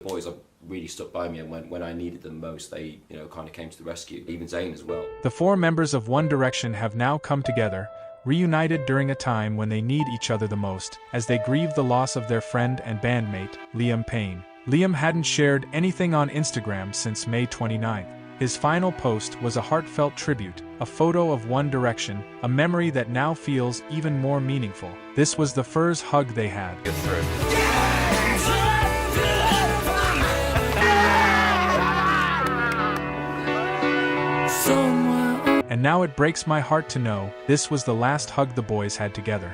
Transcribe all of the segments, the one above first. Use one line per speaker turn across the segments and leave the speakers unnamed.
boys are really stuck by me, and when I needed them most, they, you know, kind of came to the rescue. Even Zayn as well.
The four members of One Direction have now come together, reunited during a time when they need each other the most, as they grieve the loss of their friend and bandmate, Liam Payne. Liam hadn't shared anything on Instagram since May 29th. His final post was a heartfelt tribute, a photo of One Direction, a memory that now feels even more meaningful. This was the first hug they had. And now it breaks my heart to know this was the last hug the boys had together.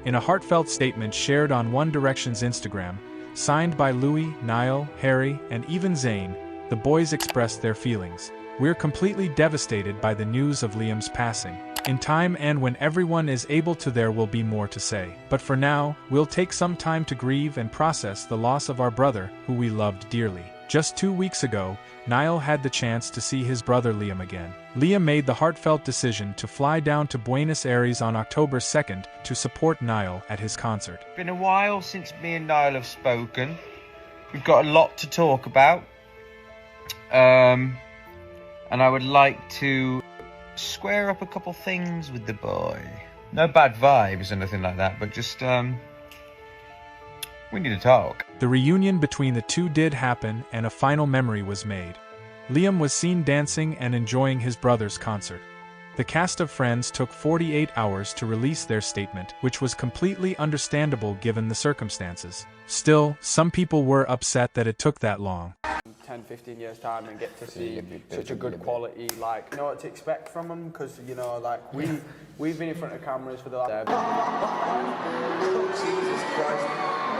In a heartfelt statement shared on One Direction's Instagram, signed by Louis, Niall, Harry, and even Zayn, the boys expressed their feelings. We're completely devastated by the news of Liam's passing. In time and when everyone is able to, there will be more to say. But for now, we'll take some time to grieve and process the loss of our brother, who we loved dearly. Just 2 weeks ago, Niall had the chance to see his brother Liam again. Liam made the heartfelt decision to fly down to Buenos Aires on October 2nd to support Niall at his concert.
It's been a while since me and Niall have spoken. We've got a lot to talk about. And I would like to square up a couple things with the boy. No bad vibes or anything like that, but just, we need to talk.
The reunion between the two did happen, and a final memory was made. Liam was seen dancing and enjoying his brother's concert. The cast of Friends took 48 hours to release their statement, which was completely understandable given the circumstances. Still, some people were upset that it took that long.
10-15 years time and get to see such a good quality, like, you know what to expect from them, because, you know, like, we've been in front of cameras for the last... Jesus Christ,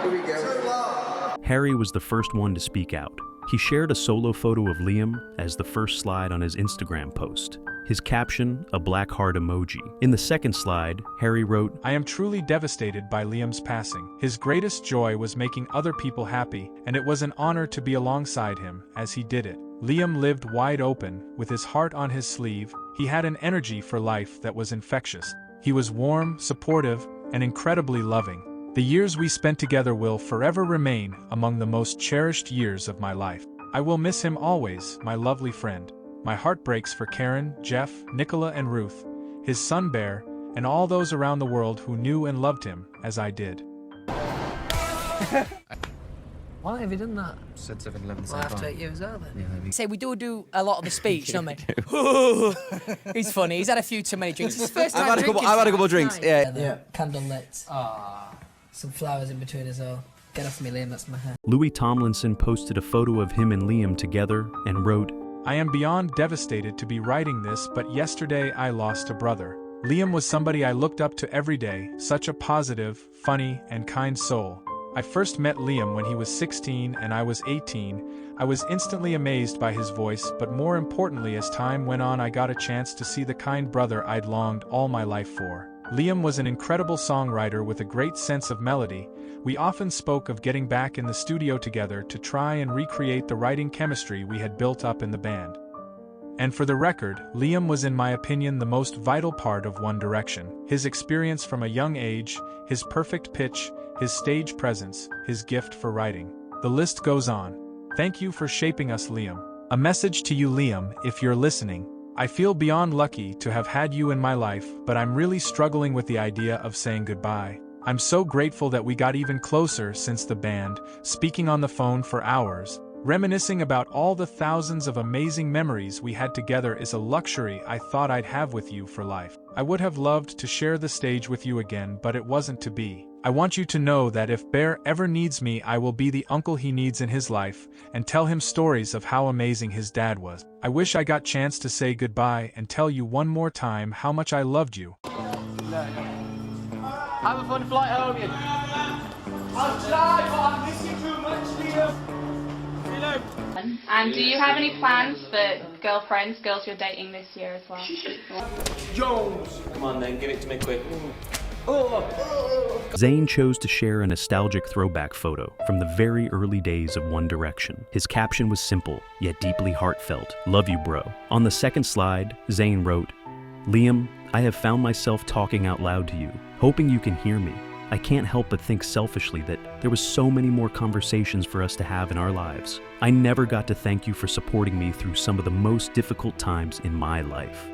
here we go.
Harry was the first one to speak out. He shared a solo photo of Liam as the first slide on his Instagram post. His caption, a black heart emoji. In the second slide, Harry wrote,
"I am truly devastated by Liam's passing. His greatest joy was making other people happy, and it was an honor to be alongside him as he did it. Liam lived wide open, with his heart on his sleeve. He had an energy for life that was infectious. He was warm, supportive, and incredibly loving. The years we spent together will forever remain among the most cherished years of my life. I will miss him always, my lovely friend. My heart breaks for Karen, Jeff, Nicola and Ruth, his son Bear, and all those around the world who knew and loved him as I did."
Why have you done that?
Said 7-11
Well, after 8 years out then.
Yeah,
Say we do a lot of the speech, don't we? He's funny. He's had a few too many drinks. It's his first time
I've had a couple of drinks. Yeah.
Candle lit. Some flowers in between as well. Get off me, Liam, that's my hair.
Louis Tomlinson posted a photo of him and Liam together and wrote,
"I am beyond devastated to be writing this, but yesterday I lost a brother. Liam was somebody I looked up to every day, such a positive, funny, and kind soul. I first met Liam when he was 16 and I was 18. I was instantly amazed by his voice, but more importantly, as time went on, I got a chance to see the kind brother I'd longed all my life for. Liam was an incredible songwriter with a great sense of melody. We often spoke of getting back in the studio together to try and recreate the writing chemistry we had built up in the band. And for the record, Liam was, in my opinion, the most vital part of One Direction. His experience from a young age, his perfect pitch, his stage presence, his gift for writing. The list goes on. Thank you for shaping us, Liam. A message to you, Liam, if you're listening. I feel beyond lucky to have had you in my life, but I'm really struggling with the idea of saying goodbye. I'm so grateful that we got even closer since the band, speaking on the phone for hours. Reminiscing about all the thousands of amazing memories we had together is a luxury I thought I'd have with you for life. I would have loved to share the stage with you again, but it wasn't to be. I want you to know that if Bear ever needs me, I will be the uncle he needs in his life, and tell him stories of how amazing his dad was. I wish I got chance to say goodbye and tell you one more time how much I loved you."
Have a fun flight home, you. I'll try, but I miss you too much, Liam.
And do you have any plans for girls you're dating this year as well?
Jones!
Come on then, give it to me quick.
Zayn chose to share a nostalgic throwback photo from the very early days of One Direction. His caption was simple, yet deeply heartfelt. "Love you, bro." On the second slide, Zayn wrote, "Liam, I have found myself talking out loud to you, hoping you can hear me. I can't help but think selfishly that there was so many more conversations for us to have in our lives. I never got to thank you for supporting me through some of the most difficult times in my life.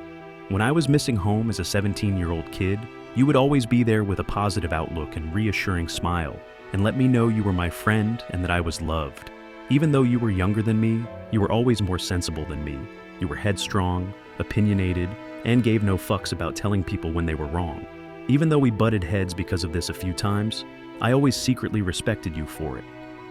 When I was missing home as a 17-year-old kid, you would always be there with a positive outlook and reassuring smile, and let me know you were my friend and that I was loved. Even though you were younger than me, you were always more sensible than me. You were headstrong, opinionated, and gave no fucks about telling people when they were wrong. Even though we butted heads because of this a few times, I always secretly respected you for it.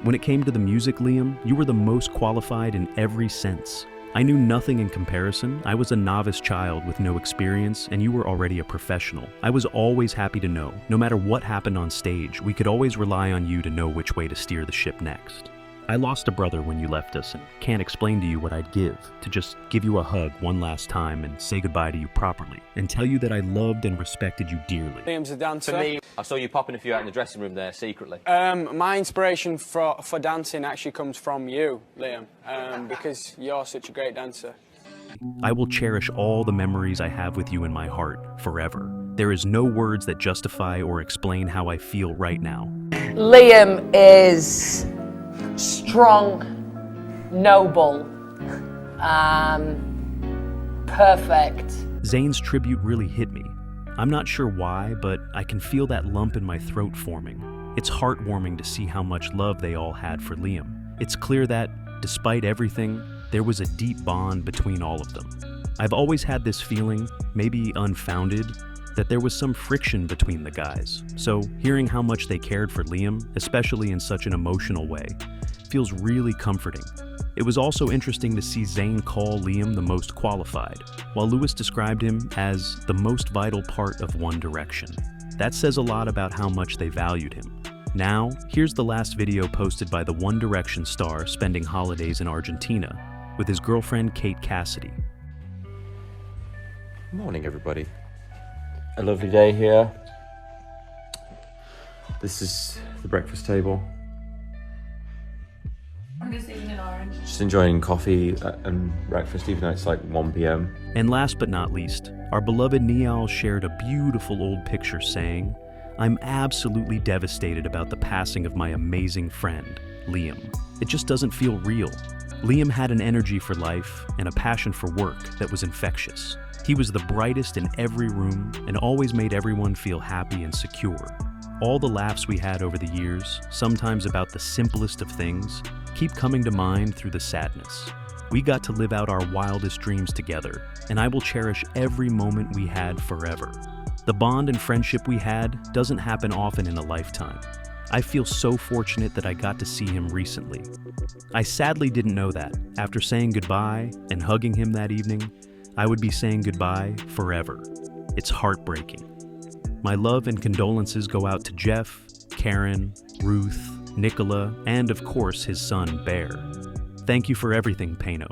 When it came to the music, Liam, you were the most qualified in every sense. I knew nothing in comparison. I was a novice child with no experience, and you were already a professional. I was always happy to know, no matter what happened on stage, we could always rely on you to know which way to steer the ship next. I lost a brother when you left us and can't explain to you what I'd give to just give you a hug one last time and say goodbye to you properly and tell you that I loved and respected you dearly.
Liam's a dancer.
For me, I saw you popping a few out in the dressing room there secretly.
My inspiration for dancing actually comes from you, Liam, because you're such a great dancer.
I will cherish all the memories I have with you in my heart forever. There is no words that justify or explain how I feel right now.
Liam is strong, noble, perfect.
Zayn's tribute really hit me. I'm not sure why, but I can feel that lump in my throat forming. It's heartwarming to see how much love they all had for Liam. It's clear that, despite everything, there was a deep bond between all of them. I've always had this feeling, maybe unfounded, that there was some friction between the guys. So hearing how much they cared for Liam, especially in such an emotional way, feels really comforting. It was also interesting to see Zayn call Liam the most qualified, while Lewis described him as the most vital part of One Direction. That says a lot about how much they valued him. Now, here's the last video posted by the One Direction star spending holidays in Argentina with his girlfriend Kate Cassidy.
Morning, everybody. A lovely day here. This is the breakfast table.
I'm just eating an orange.
Just enjoying coffee and breakfast, even though it's like 1 p.m.
And last but not least, our beloved Niall shared a beautiful old picture saying, "I'm absolutely devastated about the passing of my amazing friend, Liam. It just doesn't feel real. Liam had an energy for life and a passion for work that was infectious. He was the brightest in every room and always made everyone feel happy and secure. All the laughs we had over the years, sometimes about the simplest of things, keep coming to mind through the sadness. We got to live out our wildest dreams together, and I will cherish every moment we had forever. The bond and friendship we had doesn't happen often in a lifetime. I feel so fortunate that I got to see him recently. I sadly didn't know that, after saying goodbye and hugging him that evening, I would be saying goodbye forever. It's heartbreaking. My love and condolences go out to Jeff, Karen, Ruth, Nicola, and of course his son, Bear. Thank you for everything, Payne.